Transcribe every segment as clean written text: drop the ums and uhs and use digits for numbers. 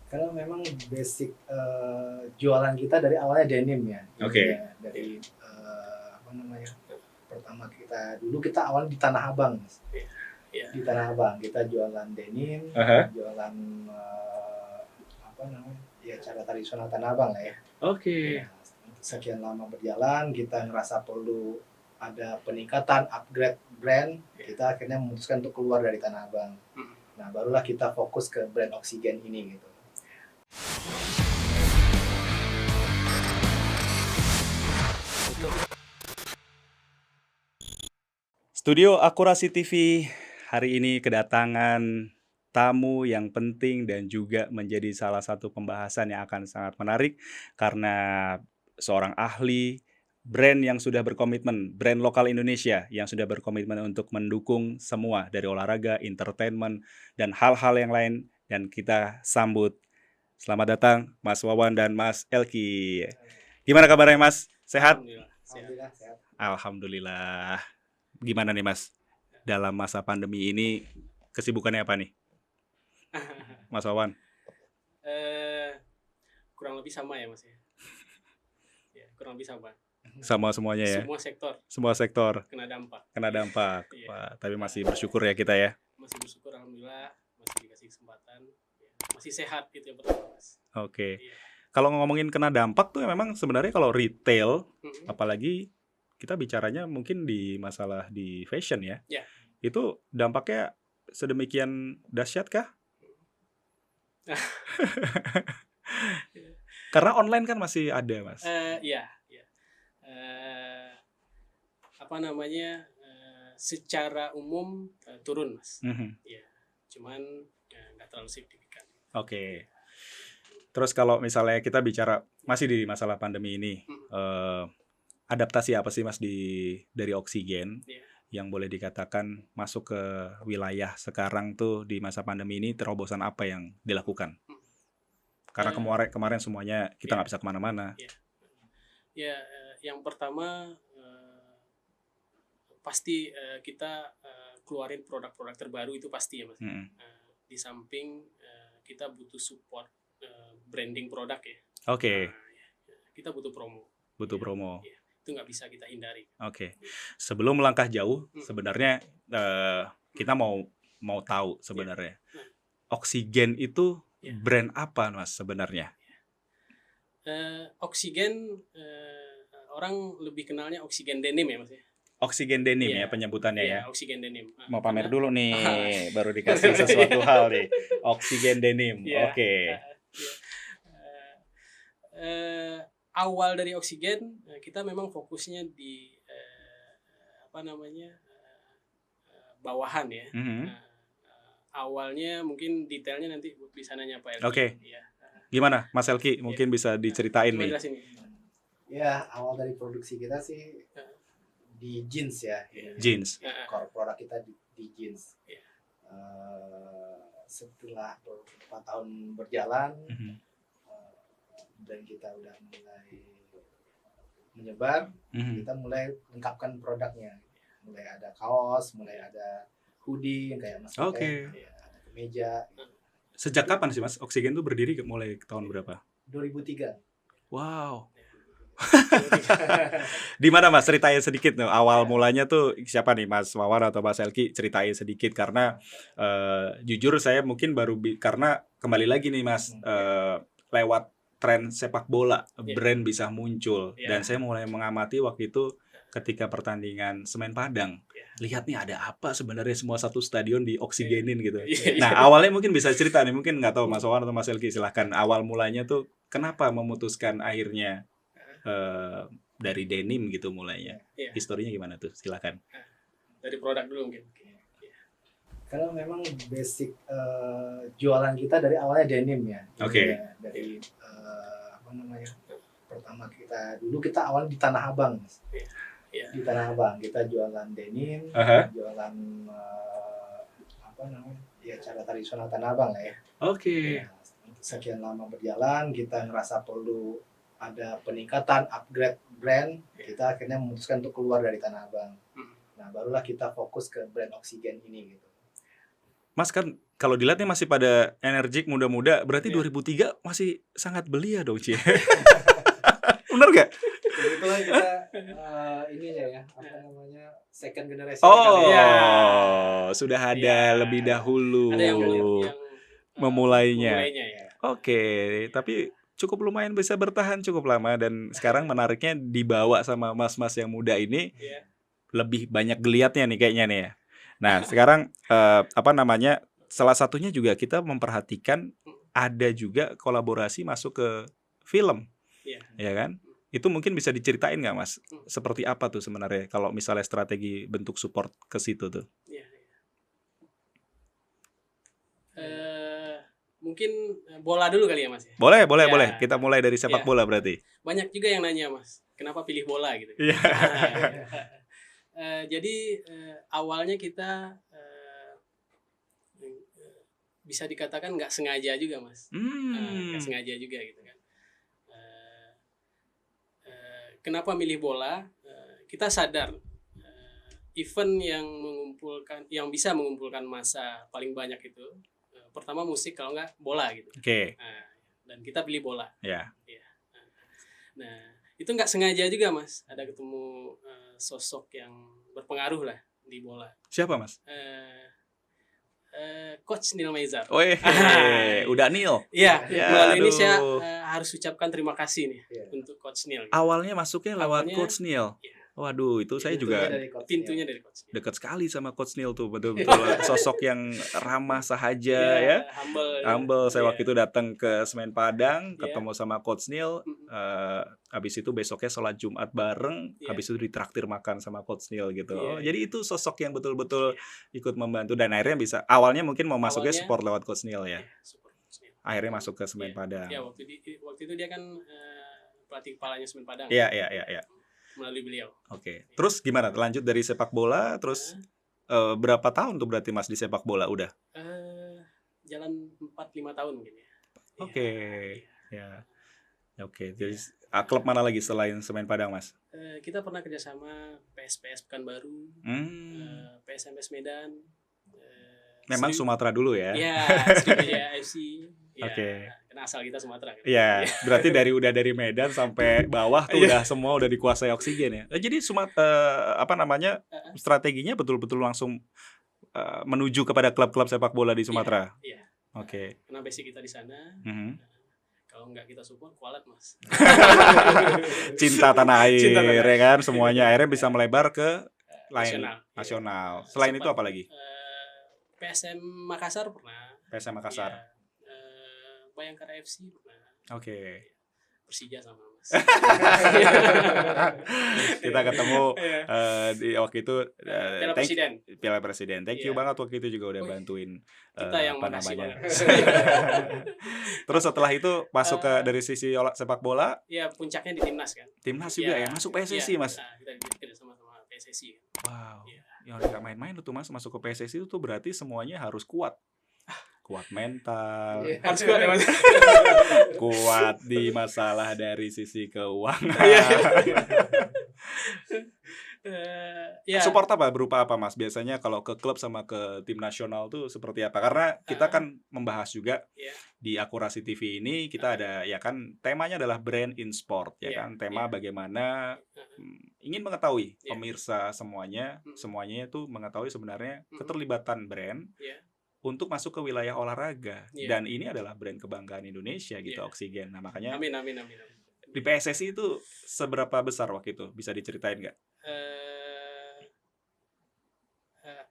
Karena memang basic jualan kita dari awalnya denim ya. Oke. Ya, dari pertama kita awalnya di Tanah Abang, Mas. Di Tanah Abang kita jualan denim, jualan ya cara tradisional Tanah Abang lah ya. Oke. Nah, sekian lama berjalan kita ngerasa perlu ada peningkatan upgrade brand, kita akhirnya memutuskan untuk keluar dari Tanah Abang. Nah, barulah kita fokus ke brand Oksigen ini gitu. Studio Akurasi TV hari ini kedatangan tamu yang penting dan juga menjadi salah satu pembahasan yang akan sangat menarik karena seorang ahli brand yang sudah berkomitmen, brand lokal Indonesia yang sudah berkomitmen untuk mendukung semua dari olahraga, entertainment, dan hal-hal yang lain. Dan kita sambut, selamat datang Mas Wawan dan Mas Elki. Gimana kabarnya Mas? Sehat? Alhamdulillah sehat. Alhamdulillah. Gimana nih Mas, dalam masa pandemi ini kesibukannya apa nih Mas Wawan? Kurang lebih sama ya Mas ya. Kurang lebih sama. Sama semuanya ya? Semua sektor kena dampak. Iya. Wah, tapi masih bersyukur ya kita ya? Masih bersyukur alhamdulillah, masih dikasih kesempatan, masih sehat gitu yang pertama Mas. Oke. Iya. Kalau ngomongin kena dampak tuh memang sebenarnya kalau retail, apalagi kita bicaranya mungkin di masalah di fashion ya, itu dampaknya sedemikian dahsyat kah? Karena online kan masih ada Mas. Iya. Secara umum turun Mas. Iya. Cuman nggak terlalu signifikan. Oke. Terus kalau misalnya kita bicara masih di masalah pandemi ini, adaptasi apa sih Mas dari Oksigen yang boleh dikatakan masuk ke wilayah sekarang tuh di masa pandemi ini, terobosan apa yang dilakukan? Karena kemarin semuanya kita nggak bisa kemana-mana. Ya, yang pertama pasti kita keluarin produk-produk terbaru itu pasti ya Mas. Di samping kita butuh support branding produk ya. Oke. Kita butuh promo. Ya, itu nggak bisa kita hindari. Oke. Sebelum melangkah jauh, sebenarnya kita mau tahu sebenarnya Oksigen itu brand apa Mas sebenarnya? Oksigen orang lebih kenalnya Oksigen Denim ya Mas ya. Oksigen Denim ya penyebutannya ya. Oksigen Denim. Mau pamer dulu nih, baru dikasih sesuatu hal nih. Oksigen Denim. Oke. Awal dari Oksigen kita memang fokusnya di bawahan ya. Awalnya mungkin detailnya nanti bisa nanya Pak Elki. Oke. Gimana Mas Elki? Mungkin bisa diceritain nih. Ya, awal dari produksi kita sih di jeans ya. Jeans. Core produk kita di jeans. Setelah beberapa tahun berjalan, dan kita udah mulai menyebar, kita mulai lengkapkan produknya. Mulai ada kaos, mulai ada hoodie yang kayak Mas ada kemeja. Sejak kapan sih Mas Oksigen tuh berdiri mulai tahun berapa? 2003. Wow. Di mana Mas, ceritain sedikit tuh awal mulanya tuh siapa nih, Mas Wawan atau Mas Elki, ceritain sedikit karena jujur saya mungkin karena kembali lagi nih Mas, lewat tren sepak bola brand bisa muncul dan saya mulai mengamati waktu itu ketika pertandingan Semen Padang. Lihat nih ada apa sebenarnya semua satu stadion di oksigenin gitu. Nah, awalnya mungkin bisa cerita nih, mungkin nggak tahu Mas Wawan atau Mas Elki, silahkan. Awal mulanya tuh kenapa memutuskan akhirnya dari denim gitu mulainya. Historinya gimana tuh? Silakan. Dari produk dulu mungkin. Karena memang basic jualan kita dari awalnya denim ya. Oke. Dari pertama kita awalnya di Tanah Abang. Di Tanah Abang kita jualan denim, jualan cara tradisional Tanah Abang lah ya. Oke. Sekian lama berjalan kita ngerasa perlu ada peningkatan upgrade brand, kita akhirnya memutuskan untuk keluar dari Tanah Abang. Nah, barulah kita fokus ke brand Oksigen ini gitu. Mas kan kalau dilihat nih masih pada energik muda-muda, berarti Iya. 2003 masih sangat belia dong, Ci. Bener gak? Kebetulan kita ininya ya, apa namanya, second generation Oh, kali ya. sudah ada Iya. lebih dahulu Ada yang memulainya. ya. Oke, tapi cukup lumayan bisa bertahan cukup lama dan sekarang menariknya dibawa sama mas-mas yang muda ini Iya. lebih banyak geliatnya nih kayaknya nih ya. Nah, sekarang apa namanya? Salah satunya juga kita memperhatikan ada juga kolaborasi masuk ke film. Iya. Ya kan? Itu mungkin bisa diceritain nggak, Mas? Seperti apa tuh sebenarnya kalau misalnya strategi bentuk support ke situ tuh? Iya. Mungkin bola dulu kali ya, Mas ya. Boleh. Ya. Kita mulai dari sepak bola berarti. Banyak juga yang nanya, Mas, kenapa pilih bola gitu. Iya. Jadi awalnya kita bisa dikatakan nggak sengaja juga, Mas. Nggak sengaja juga gitu kan. Kenapa milih bola? Kita sadar event yang bisa mengumpulkan massa paling banyak itu pertama musik, kalau nggak bola gitu. Oke. Dan kita pilih bola. Ya. Nah, itu nggak sengaja juga, Mas. Ada ketemu sosok yang berpengaruh lah di bola. Siapa, Mas? Coach Neil Maizar. Udah Neil. Iya, Ya, melalui ini aduh. saya harus ucapkan terima kasih nih untuk Coach Neil. Awalnya masuknya lewat Awalnya, Coach Neil. iya. Waduh, itu saya juga Pintunya dari Coach Neil. dekat sekali sama Coach Neil tuh, betul-betul sosok yang ramah sahaja ya. Humble. Saya waktu itu datang ke Semen Padang, ketemu sama Coach Neil. Habis itu besoknya sholat Jumat bareng, habis itu ditraktir makan sama Coach Neil gitu. Jadi itu sosok yang betul-betul ikut membantu dan akhirnya bisa. Awalnya mungkin mau masuknya support lewat Coach Neil ya. Akhirnya masuk ke Semen Padang. Ya, waktu itu dia kan pelatih kepalanya Semen Padang. Iya. Melalui beliau. Oke. Terus gimana? Lanjut dari sepak bola, terus berapa tahun tuh berarti Mas di sepak bola udah? Jalan 4-5 tahun mungkin ya. Oke. Ya. Oke. Jadi klub mana lagi selain Semen Padang, Mas? Kita pernah kerjasama PSPS Pekanbaru, PSMS Medan. Memang Sumatera dulu ya? Iya, Sriwijaya FC. Oke. Karena asal kita Sumatera. Iya, berarti dari Medan sampai bawah tuh udah semua udah dikuasai Oksigen ya. Jadi strateginya betul-betul langsung menuju kepada klub-klub sepak bola di Sumatera. Iya. Oke. Karena basic kita di sana. Kalau nggak kita support, kualat, Mas. Cinta tanah air, ya kan? Semuanya akhirnya bisa melebar ke nasional. Selain itu apa lagi? PSM Makassar pernah. PSM Makassar. Bayangkara FC pernah. Oke. Persija sama, Mas. Kita ketemu di waktu itu Piala Presiden. Thank you banget waktu itu juga udah bantuin kita yang namanya. Terus setelah itu masuk ke dari sisi sepak bola? Iya, puncaknya di timnas kan. Timnas juga ya, masuk PSSI, Mas. Nah, kita kerjasama sama PSSI. Wow. Yang nggak main-main tuh, Mas, masuk ke PSSI itu tuh berarti semuanya harus kuat. Kuat mental, harus kuat ya, Mas. Kuat di masalah dari sisi keuangan. Support apa? Berupa apa, Mas? Biasanya kalau ke klub sama ke tim nasional tuh seperti apa? Karena kita kan membahas juga di Akurasi TV ini kita ada ya kan temanya adalah brand in sport ya kan. Tema bagaimana ingin mengetahui pemirsa semuanya itu mengetahui sebenarnya keterlibatan brand untuk masuk ke wilayah olahraga dan ini adalah brand kebanggaan Indonesia gitu Oksigen. Nah makanya Amin. Di PSSI itu seberapa besar waktu itu bisa diceritain nggak?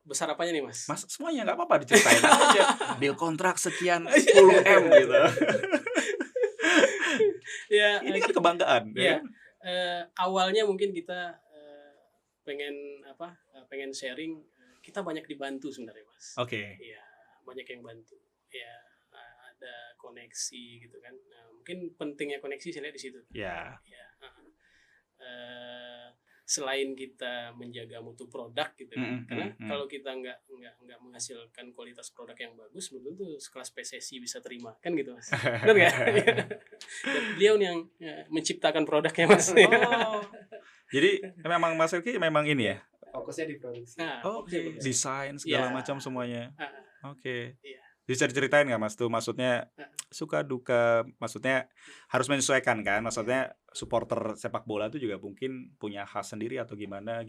Besar apanya nih, Mas? Mas semuanya nggak apa-apa diceritain aja. Deal kontrak sekian 10M gitu. Ya, ini kan kebanggaan. Ya. Awalnya mungkin kita pengen sharing. Kita banyak dibantu sebenarnya, Mas. Oke. Iya, banyak yang bantu. Ya, ada koneksi gitu kan. Nah, mungkin pentingnya koneksi saya lihat di situ. Ya. Selain kita menjaga mutu produk gitu kan. Karena kalau kita nggak menghasilkan kualitas produk yang bagus, belum tentu sekelas PSSI bisa terima kan gitu, Mas. Benar nggak? Dan beliau yang menciptakan produknya, Mas. Jadi memang Mas Elki memang ini ya. Fokusnya di produksi. Oke. Desain segala macam semuanya. Oke. Iya. Bisa diceritain nggak Mas tuh, maksudnya suka duka, maksudnya harus menyesuaikan kan, maksudnya supporter sepak bola tuh juga mungkin punya khas sendiri atau gimana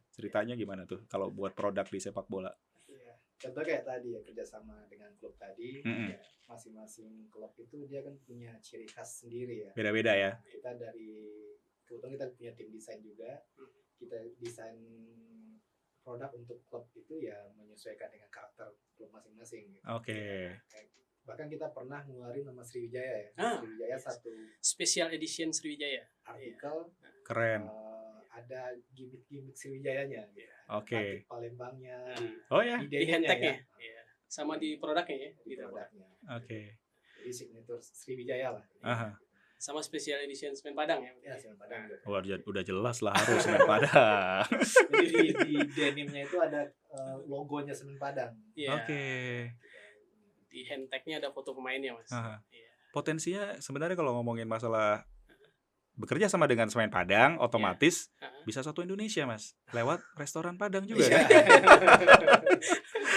ceritanya gimana tuh kalau buat produk di sepak bola? Iya. Contoh kayak tadi ya, kerjasama dengan klub tadi, Mm-mm. ya, masing-masing klub itu dia kan punya ciri khas sendiri ya. Beda-beda ya. Kita kebetulan kita punya tim desain juga, kita desain produk untuk klub itu ya menyesuaikan dengan karakter klub masing-masing gitu. Oke. Bahkan kita pernah ngeluarin nama Sriwijaya ya. Sriwijaya yes. satu Special edition Sriwijaya. artikel Keren. ada gimmick Sriwijayanya gitu. Oke. Batik Palembangnya, Oh ya. Di idenya handtagnya. ya. Iya. Sama di produknya ya. Di produknya. Oke. Jadi signature Sriwijaya lah. Aha. Sama special edition Semen Padang ya. Ya, Semen Padang juga. Wah, udah jelas lah harus Semen Padang. Jadi di denimnya itu ada logonya Semen Padang. Iya. Oke. Di handtagnya ada foto pemainnya Mas. Aha. Iya. Potensinya sebenarnya kalau ngomongin masalah bekerja sama dengan Semen Padang, otomatis bisa satu Indonesia Mas, lewat restoran Padang juga Iya. kan?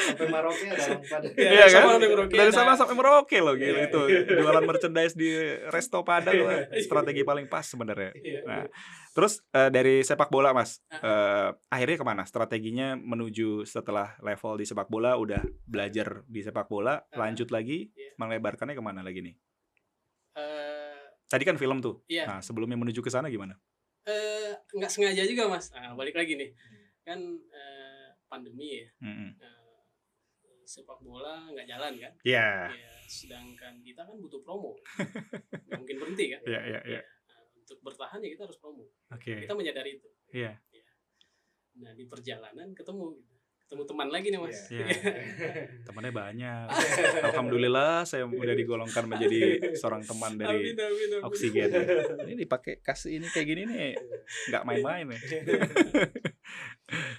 Sampai Maroke ada orang Padang. Iya kan? Sampai Merauke Dari ada. sana sampai Merauke loh gitu Iya. itu. Jualan merchandise di resto Padang lah, strategi paling pas sebenarnya. Iya. Nah, terus dari sepak bola Mas, akhirnya kemana? Strateginya menuju setelah level di sepak bola udah belajar di sepak bola, lanjut lagi Iya. melebarkannya kemana lagi nih? Eh, Tadi kan film tuh. Iya. Nah, sebelumnya menuju ke sana gimana? nggak sengaja juga Mas. Nah, balik lagi nih. Kan pandemi ya. Mm-mm. Sepak bola nggak jalan kan? Iya. Ya, sedangkan kita kan butuh promo. Nggak mungkin berhenti kan? Iya. Nah, untuk bertahan ya kita harus promo. Oke. Kita menyadari itu. Iya. Nah, di perjalanan ketemu teman lagi nih Mas. Iya. Temannya banyak. Alhamdulillah saya udah digolongkan menjadi seorang teman dari Amin. Oksigen. Ini dipakai kasih ini kayak gini nih, nggak main-main nih.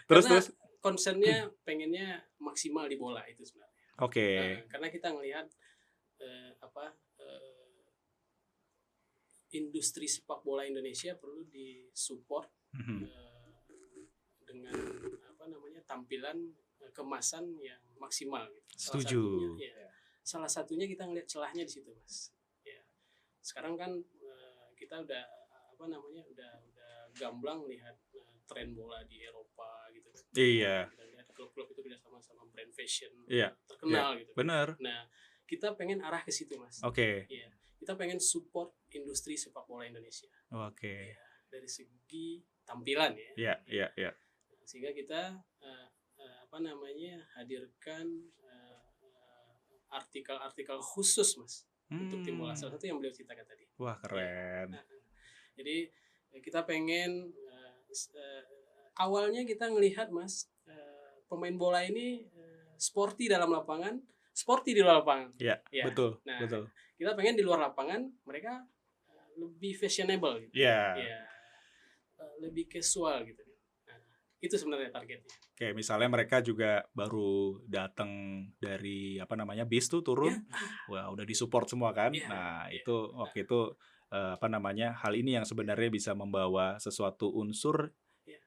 Karena Terus. concernnya pengennya maksimal di bola itu sebenarnya. Oke. Karena kita ngelihat industri sepak bola Indonesia perlu disupport dengan tampilan kemasan yang maksimal gitu. Setuju. Salah satunya kita ngelihat celahnya di situ Mas. Ya. Sekarang kan kita udah udah gamblang lihat tren bola di Eropa gitu. Iya. Kita lihat klub-klub itu udah sama-sama brand fashion Iya. terkenal gitu. Benar. Nah, kita pengen arah ke situ Mas. Oke. Iya. Kita pengen support industri sepak bola Indonesia. Oke. Ya, dari segi tampilan ya. Iya. Sehingga kita hadirkan artikel-artikel khusus Mas untuk tim bola. Salah satu yang beliau ceritakan tadi. Wah, keren. Jadi kita pengen awalnya kita ngelihat Mas pemain bola ini sporty dalam lapangan, sporty di luar lapangan. Iya, Ya. betul. Nah, betul. kita pengen di luar lapangan mereka lebih fashionable gitu. Iya. Ya, lebih casual gitu. Nah, itu sebenarnya targetnya. Kayak misalnya mereka juga baru datang dari bis tuh turun, wah udah disupport semua kan. Nah itu waktu itu hal ini yang sebenarnya bisa membawa sesuatu unsur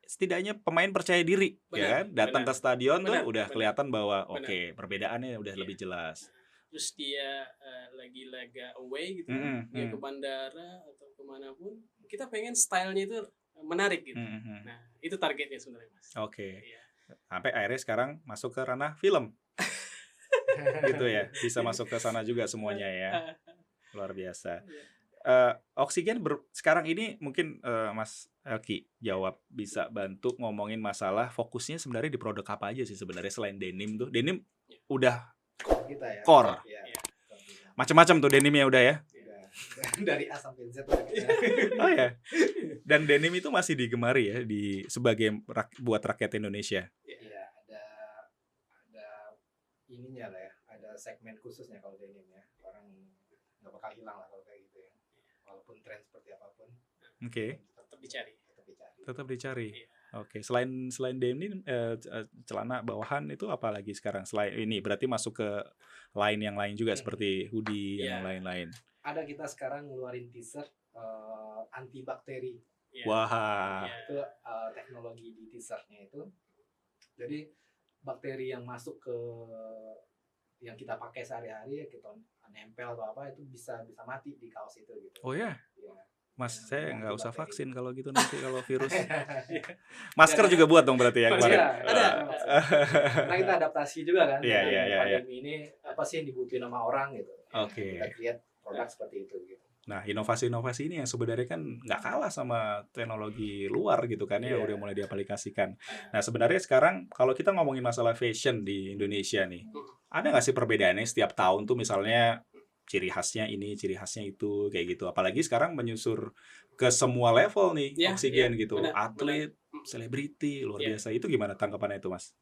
setidaknya pemain percaya diri, ya kan? Datang ke stadion tuh udah kelihatan bahwa oke, perbedaannya udah lebih jelas. Terus dia lagi laga away gitu, dia ke bandara atau kemanapun, kita pengen stylenya itu menarik gitu. Nah itu targetnya sebenarnya Mas. Oke. Sampai akhirnya sekarang masuk ke ranah film. Gitu ya, bisa masuk ke sana juga semuanya ya. Luar biasa. Oksigen sekarang ini mungkin Mas Elki jawab, bisa bantu ngomongin masalah fokusnya sebenarnya di produk apa aja sih sebenarnya selain denim tuh. Denim udah kita ya. core. Ya. Macam-macam tuh denimnya udah ya. Dari A sampai Z. Oh ya. Dan denim itu masih digemari ya sebagai buat rakyat Indonesia. Iya, ada ininya lah ya, ada segmen khususnya kalau denim ya. Orang nggak bakal hilang lah kalau kayak gitu ya. Walaupun tren seperti apapun. Oke. Tetap dicari. Iya. Oke, selain denim, celana bawahan itu apa lagi sekarang? Selain ini berarti masuk ke line yang lain juga seperti hoodie yang lain-lain. Ada kita sekarang ngeluarin t-shirt antibakteri. Wah. Itu teknologi di t-shirtnya itu. Jadi bakteri yang masuk ke yang kita pakai sehari-hari, kita nempel atau apa itu bisa mati di kaos itu gitu. Oh ya, Ya. Mas, saya nggak usah Antibakteri. vaksin kalau gitu nanti kalau virus. Masker juga buat dong berarti ya kemarin. Iya, ada. Karena kita adaptasi juga kan. Iya, dengan iya, iya, pandemi ini apa sih yang dibutuhin sama orang gitu. Oke. Kita create produk seperti itu gitu. Nah, inovasi-inovasi ini yang sebenarnya kan nggak kalah sama teknologi luar gitu kan ya, Iya. udah mulai diaplikasikan. Nah, sebenarnya sekarang kalau kita ngomongin masalah fashion di Indonesia nih, ada nggak sih perbedaannya setiap tahun tuh misalnya ciri khasnya ini, ciri khasnya itu, kayak gitu. Apalagi sekarang menyusur ke semua level nih, Iya, Oksigen iya, gitu. benar, Atlet, selebriti, luar Iya. biasa. Itu gimana tanggapannya itu, Mas?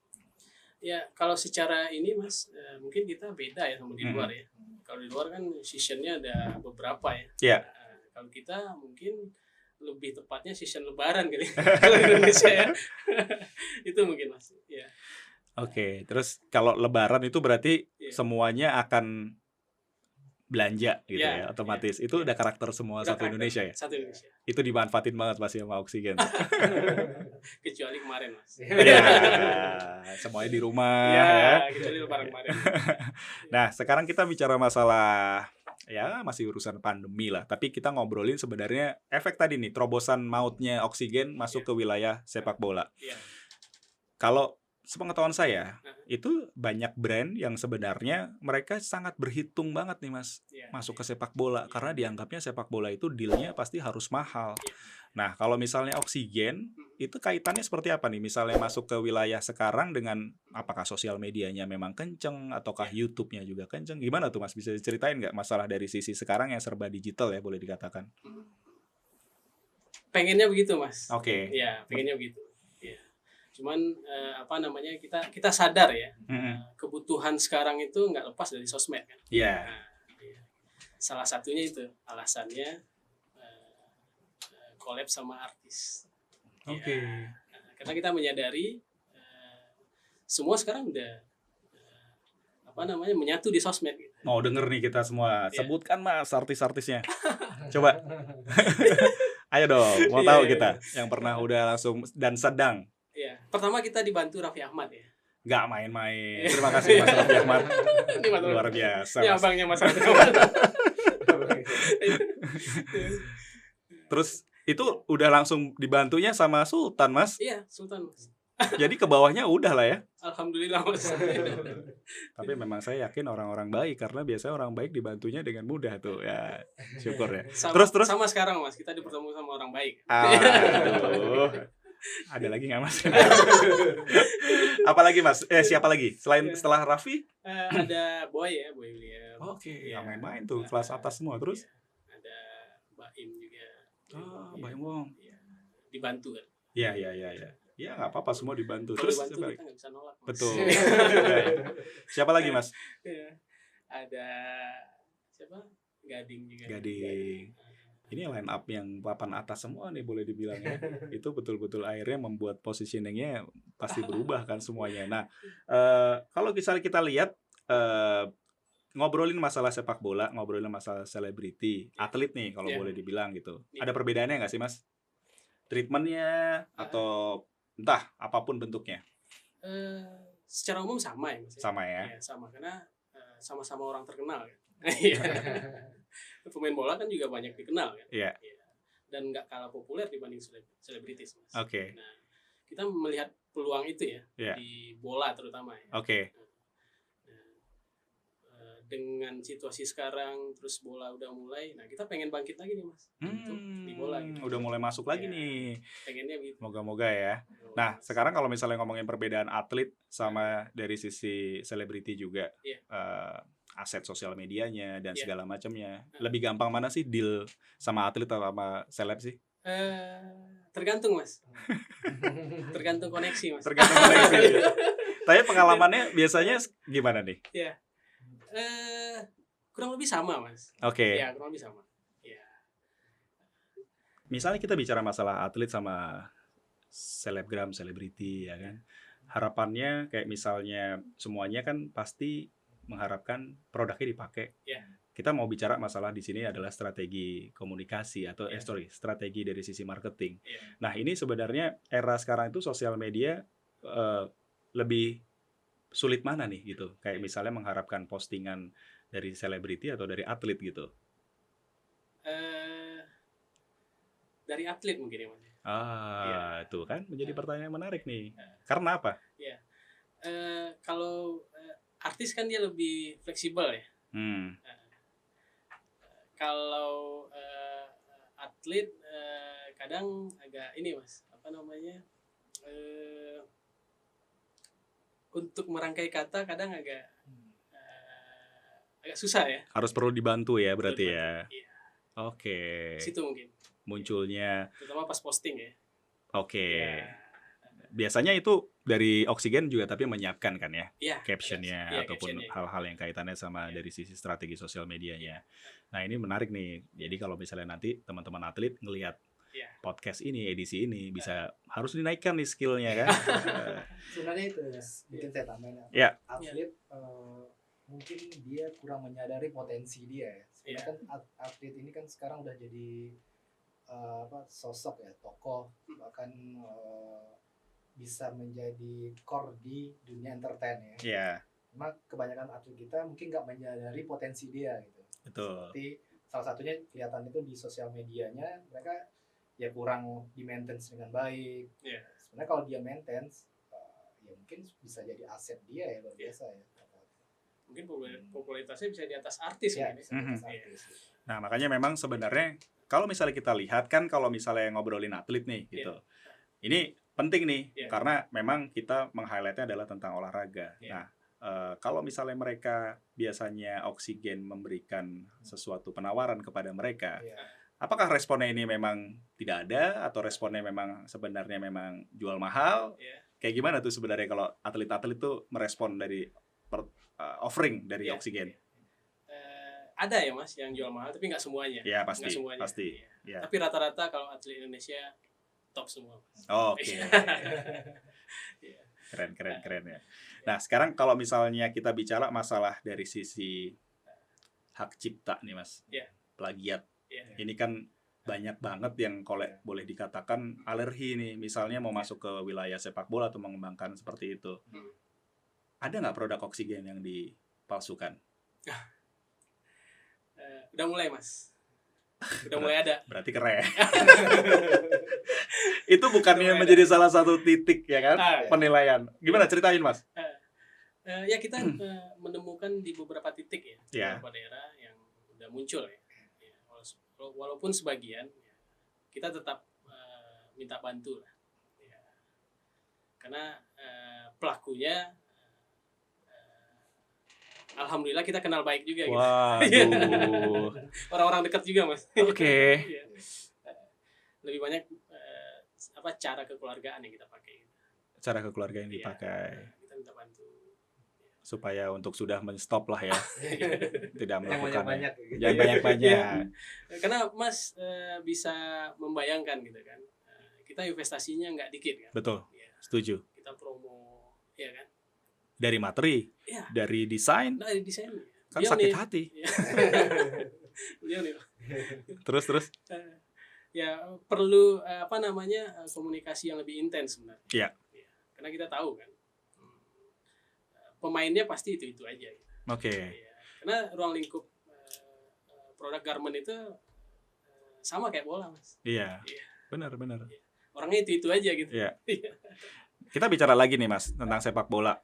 Ya, kalau secara ini Mas, mungkin kita beda ya sama di Mm-mm. luar ya. Kalau di luar kan seasonnya ada beberapa ya. Iya. Kalau kita mungkin lebih tepatnya season Lebaran kali. Kalau di Indonesia ya. Itu mungkin Mas. Ya. Oke, terus kalau Lebaran itu berarti Iya. semuanya akan belanja gitu Iya, ya, otomatis. Itu udah karakter semua Udah satu karakter Indonesia ya? Satu Indonesia. Itu dimanfaatin banget pasti sama Oksigen. Kecuali kemarin Mas. Iya, semuanya di rumah ya. Ya, kecuali Lebaran kemarin. Nah, sekarang kita bicara masalah ya masih urusan pandemi lah, tapi kita ngobrolin sebenarnya efek tadi nih, terobosan mautnya Oksigen masuk ke wilayah sepak bola. Iya. Kalau sepengetahuan saya, itu banyak brand yang sebenarnya mereka sangat berhitung banget nih Mas, Iya. masuk ke sepak bola, karena dianggapnya sepak bola itu dealnya pasti harus mahal. Nah, kalau misalnya Oksigen, itu kaitannya seperti apa nih? Misalnya masuk ke wilayah sekarang dengan apakah sosial medianya memang kenceng, ataukah YouTube-nya juga kenceng? Gimana tuh Mas? Bisa diceritain nggak masalah dari sisi sekarang yang serba digital ya, boleh dikatakan? Pengennya begitu Mas. Oke. Ya, pengennya begitu. Ya. Cuman apa namanya, kita sadar ya, kebutuhan sekarang itu nggak lepas dari sosmed kan. Iya. Nah, iya. Salah satunya itu alasannya collab sama artis. Oke. Ya. Nah, karena kita menyadari semua sekarang udah apa namanya, menyatu di sosmed gitu. Mau denger nih kita semua. Iya. Sebutkan Mas artis-artisnya. Coba. Ayo dong, mau tahu Iya. kita yang pernah udah langsung dan sedang. Iya. Pertama kita dibantu Raffi Ahmad ya. Nggak main-main. Terima kasih Mas Raffi Ahmad. Ini Mas Luar biasa. Ini Mas. abangnya Mas Raffi Ahmad. Terus itu udah langsung dibantunya sama Sultan, Mas. Iya, Sultan Mas. Jadi ke bawahnya udah lah ya. Alhamdulillah Mas. Tapi memang saya yakin orang-orang baik karena biasanya orang baik dibantunya dengan mudah tuh ya. Syukur ya. Sama, Terus. sama sekarang Mas, kita dipertemukan sama orang baik. Aduh. Ada lagi nggak Mas? Apalagi Mas? Siapa lagi? Selain setelah Raffi? Ada Boy ya, Boy William. Oke, Iya. nggak main-main tuh, kelas atas semua. Terus? Iya. Ada Baim juga. Oh, Iya. Baim Wong. Iya. Dibantu kan. Iya. Ya nggak apa-apa, semua dibantu. Kalau Terus dibantu siapa kita lagi? nggak bisa nolak. Mas. Betul. Iya. Siapa lagi Mas? Iya. Ada siapa? Gading juga. Gading. Ini line up yang papan atas semua nih boleh dibilang ya. Itu betul-betul akhirnya membuat positioningnya pasti berubah kan semuanya. Nah, kalau misalnya kita lihat ngobrolin masalah sepak bola, ngobrolin masalah selebriti, atlet nih kalau Iya. boleh dibilang gitu. Iya. Ada perbedaannya nggak sih Mas? Treatmentnya atau entah apapun bentuknya? Secara umum sama ya Mas. Sama ya? Iya, sama karena sama-sama orang terkenal kan. Iya. Pemain bola kan juga banyak dikenal kan. Iya. Dan nggak kalah populer dibanding selebritis Mas. Oke. Nah, kita melihat peluang itu ya Iya. di bola terutama ya. Oke. Dengan situasi sekarang terus bola udah mulai, nah kita pengen bangkit lagi nih Mas untuk di bola gitu. Udah mulai masuk lagi Iya. nih. Pengennya gitu. Moga-moga ya. Nah, sekarang kalau misalnya ngomongin perbedaan atlet sama dari sisi selebriti juga, Iya. aset sosial medianya dan Iya. segala macamnya, lebih gampang mana sih deal sama atlet atau sama seleb sih? Tergantung Mas. Tergantung koneksi Mas. Tergantung koneksi. Tapi pengalamannya biasanya gimana nih? Iya. Kurang lebih sama Mas. Oke. Ya kurang lebih sama. Ya. Misalnya kita bicara masalah atlet sama selebgram, selebriti ya kan. Harapannya kayak misalnya semuanya kan pasti mengharapkan produknya dipakai. Ya. Kita mau bicara masalah di sini adalah strategi komunikasi atau strategi dari sisi marketing. Ya. Nah, ini sebenarnya era sekarang itu sosial media lebih sulit mana nih gitu? Kayak misalnya mengharapkan postingan dari selebriti atau dari atlet gitu. Dari atlet mungkin ya Mas. Itu kan menjadi pertanyaan menarik nih. Karena apa? Ya. Kalau artis kan dia lebih fleksibel ya. Kalau atlet kadang agak ini Mas, apa namanya? Untuk merangkai kata kadang agak susah ya. Harus perlu dibantu ya berarti ya. Iya. Oke. Situ mungkin. Munculnya. Terutama pas posting ya. Oke. Ya. Biasanya itu dari Oksigen juga tapi menyiapkan kan ya, captionnya ya, ataupun captionnya. hal-hal yang kaitannya sama dari sisi strategi sosial medianya. Nah ini menarik nih. Jadi kalau misalnya nanti teman-teman atlet ngelihat podcast ini, edisi ini bisa harus dinaikkan nih skillnya kan. Sebenarnya itu mungkin saya tambahin. Atlet mungkin dia kurang menyadari potensi dia ya. Sebenarnya kan atlet ini kan sekarang udah jadi sosok ya, tokoh, bahkan bisa menjadi core di dunia entertain ya. Iya. Cuma kebanyakan atlet kita mungkin nggak menyadari potensi dia gitu. Betul. Seperti salah satunya kelihatan itu di sosial medianya, mereka ya kurang di-maintenance dengan baik. Yeah. Sebenarnya kalau dia maintenance, ya mungkin bisa jadi aset dia ya, luar biasa ya. Mungkin popularitasnya bisa di atas artis ya. Bisa di atas artis. Nah makanya memang sebenarnya kalau misalnya kita lihat kan, kalau misalnya ngobrolin atlet nih gitu, ini penting nih karena memang kita meng-highlightnya adalah tentang olahraga. Nah kalau misalnya mereka biasanya Oksigen memberikan sesuatu penawaran kepada mereka, apakah responnya ini memang tidak ada atau responnya memang sebenarnya memang jual mahal? Kayak gimana tuh sebenarnya kalau atlet-atlet itu merespon dari offering dari Oksigen? Ada ya Mas yang jual mahal, tapi nggak semuanya. Ya pasti. Nggak semuanya. Pasti. Ya. Tapi rata-rata kalau atlet Indonesia top semua. Oke. Keren ya. Nah sekarang kalau misalnya kita bicara masalah dari sisi hak cipta nih Mas, plagiat. Ini kan banyak banget yang boleh dikatakan alergi nih, misalnya mau masuk ke wilayah sepak bola atau mengembangkan seperti itu. Ada nggak produk Oksigen yang dipalsukan? Udah mulai Mas. Udah mulai ada. Berarti keren. Itu bukannya menjadi salah satu titik ya kan penilaian. Gimana ceritain Mas? Ya kita menemukan di beberapa titik ya, beberapa daerah yang udah muncul ya. Walaupun sebagian kita tetap minta bantu lah. Karena pelakunya alhamdulillah kita kenal baik juga gitu. Waduh. Orang-orang dekat juga Mas. Oke. Lebih banyak cara kekeluargaan yang kita pakai. Cara kekeluargaan yang dipakai. Kita minta bantu. Supaya untuk sudah men-stop lah ya. Tidak melakukan. Jangan banyak-banyak. Karena Mas bisa membayangkan gitu kan. Kita investasinya nggak dikit kan. Betul. Setuju. Kita promo ya kan. Dari materi, dari desain, kan sakit hati. Terus. Ya perlu komunikasi yang lebih intens sebenarnya. Iya. Karena kita tahu kan, pemainnya pasti itu aja. Gitu. Oke. Karena ruang lingkup produk garment itu sama kayak bola Mas. Iya. Benar. Orangnya itu aja gitu. Iya. Kita bicara lagi nih Mas tentang sepak bola.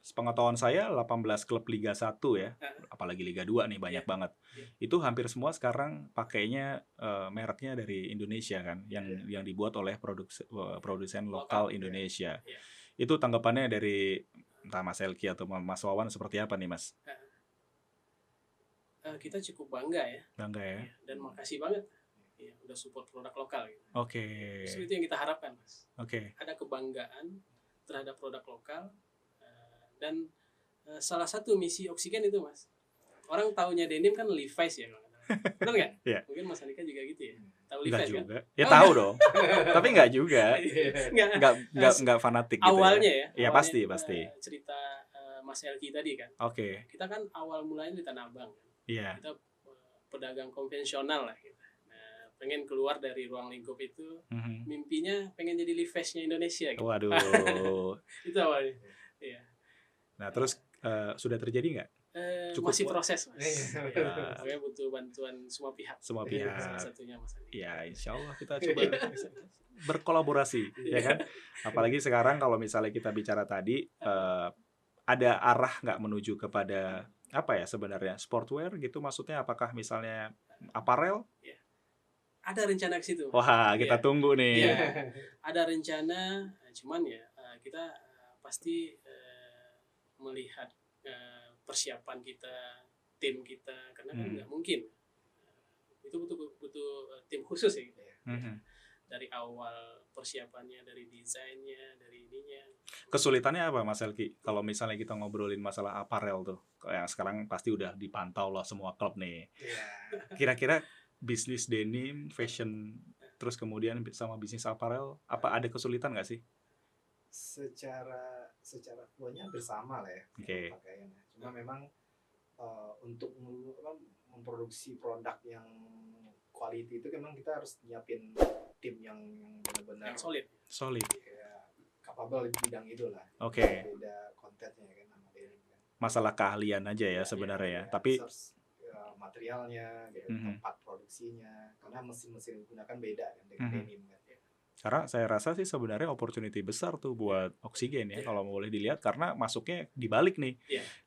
Sepengetahuan saya 18 klub Liga 1 ya, apalagi Liga 2 nih banyak banget. Itu hampir semua sekarang pakainya mereknya dari Indonesia kan, yang dibuat oleh produsen lokal Indonesia. Itu tanggapannya dari entah Mas Elki atau Mas Wawan seperti apa nih Mas? Kita cukup bangga ya. Bangga ya. Dan makasih banget. Udah support produk lokal gitu. Oke. Itu yang kita harapkan Mas. Oke. Ada kebanggaan terhadap produk lokal, dan salah satu misi Oksigen itu Mas, orang taunya denim kan Levi's ya, benar nggak? Yeah. Mungkin Mas Andika juga gitu ya, tahu Levi's kan? Juga. Ya tahu dong, tapi nggak juga, nggak fanatik. Awalnya gitu ya. Ya pasti. Cerita Mas Elki tadi kan. Oke. Kita kan awal mulanya di Tanah Abang. Iya. Kita pedagang konvensional lah. Gitu. Pengen keluar dari ruang lingkup itu, mimpinya pengen jadi Levi's-nya Indonesia gitu. Waduh. Itu awalnya. Iya. Nah, terus sudah terjadi nggak? Cukup Masih kuat? proses, Mas. Ya. Makanya butuh bantuan semua pihak. Semua Salah pihak. satunya Mas Andi. Ya, insya Allah kita coba berkolaborasi, ya kan? Apalagi sekarang kalau misalnya kita bicara tadi, ada arah nggak menuju kepada apa ya sebenarnya sportwear gitu? Maksudnya apakah misalnya apparel? Ada rencana ke situ. Wah, kita tunggu nih. Iya. Ada rencana, cuman ya kita pasti melihat persiapan kita, tim kita, karena kan nggak mungkin itu butuh tim khusus ya gitu ya. Dari awal persiapannya, dari desainnya, dari ininya. Kesulitannya apa Mas Elki? Kalau misalnya kita ngobrolin masalah apparel tuh, yang sekarang pasti udah dipantau lah semua klub nih. Kira-kira bisnis denim, fashion, terus kemudian sama bisnis apparel, apa ada kesulitan nggak sih? Secara flow-nya bersama lah ya. Oke. Pakaiannya. Cuma memang untuk memproduksi produk yang quality itu memang kita harus nyiapin tim yang benar-benar Yang solid. ya, capable di bidang itu lah. Oke. Beda kontennya kan sama denim kan. Masalah keahlian aja ya sebenarnya ya. Tapi source, materialnya, gitu, tempat produksinya, karena mesin-mesin digunakan beda kan dengan denim kan. karena saya rasa sih sebenarnya opportunity besar tuh buat Oksigen ya kalau boleh dilihat karena masuknya dibalik nih.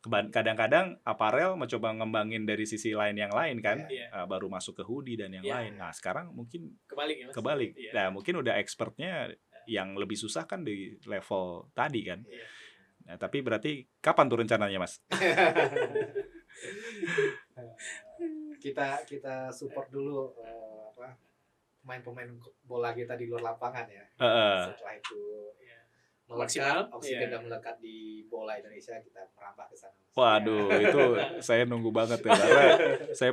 Kadang-kadang apparel mencoba ngembangin dari sisi lain yang lain kan, baru masuk ke hoodie dan yang lain. Nah sekarang mungkin kebalik ya Mas? Kebalik. Nah mungkin udah expertnya yang lebih susah kan di level tadi kan. Nah tapi berarti kapan tuh rencananya Mas? kita support dulu pemain-pemain bola kita di luar lapangan ya. Setelah itu melekat, Oksigen udah melekat di bola Indonesia, kita merambah ke sana. Waduh, itu saya nunggu banget ya karena saya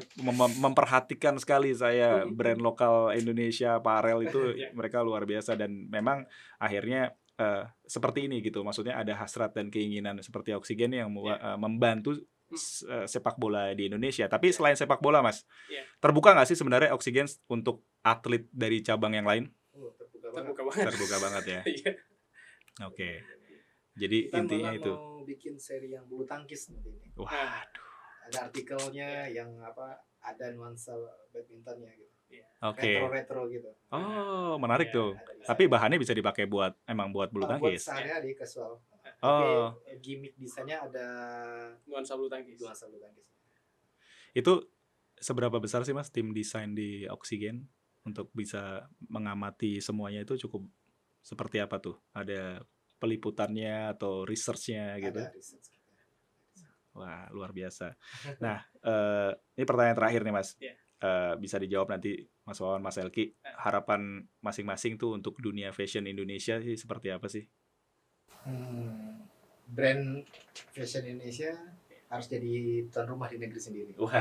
memperhatikan sekali saya brand lokal Indonesia apparel itu mereka luar biasa dan memang akhirnya seperti ini gitu. Maksudnya ada hasrat dan keinginan seperti Oksigen yang membantu sepak bola di Indonesia. Tapi selain sepak bola, Mas, terbuka nggak sih sebenarnya Oksigen untuk atlet dari cabang yang lain? Terbuka banget ya. Oke. Jadi kita intinya itu. Mau bikin seri yang bulu tangkis nanti ini. Waduh. Ada artikelnya yang ada nuansa badmintonnya gitu. Oke. Retro gitu. Oh, menarik tuh. Tapi bahannya bisa dipakai buat bulu tangkis. Buat sehari-hari casual. Oh. Tapi gimmick desainnya ada nuansa bulu tangkis. Itu seberapa besar sih Mas tim desain di Oksigen untuk bisa mengamati semuanya itu cukup seperti apa tuh? Ada peliputannya atau research-nya gitu? Ada research. Wah, luar biasa. Nah, ini pertanyaan terakhir nih Mas. Bisa dijawab nanti Mas Wawan, Mas Elki. Harapan masing-masing tuh untuk dunia fashion Indonesia sih seperti apa sih? Brand fashion Indonesia harus jadi tuan rumah di negeri sendiri. Wah,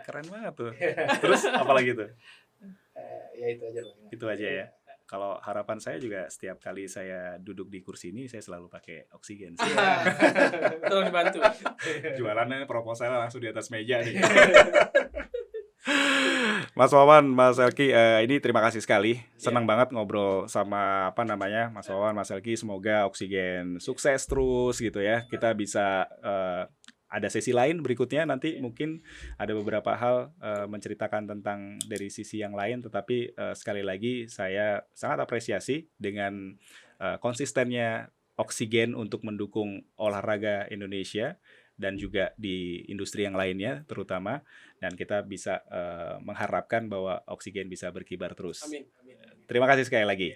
keren banget tuh. Terus apa lagi tuh? Ya itu aja Bang. Itu aja ya. Kalau harapan saya juga setiap kali saya duduk di kursi ini saya selalu pakai Oksigen. Tolong dibantu. Jualannya proposal langsung di atas meja nih. Mas Wawan, Mas Elki, ini terima kasih sekali. Senang banget ngobrol sama Mas Wawan, Mas Elki. Semoga Oksigen sukses terus gitu ya. Kita bisa ada sesi lain berikutnya nanti mungkin ada beberapa hal menceritakan tentang dari sisi yang lain. Tetapi sekali lagi saya sangat apresiasi dengan konsistennya Oksigen untuk mendukung olahraga Indonesia dan juga di industri yang lainnya terutama, dan kita bisa mengharapkan bahwa Oksigen bisa berkibar terus. Amin. Terima kasih sekali lagi.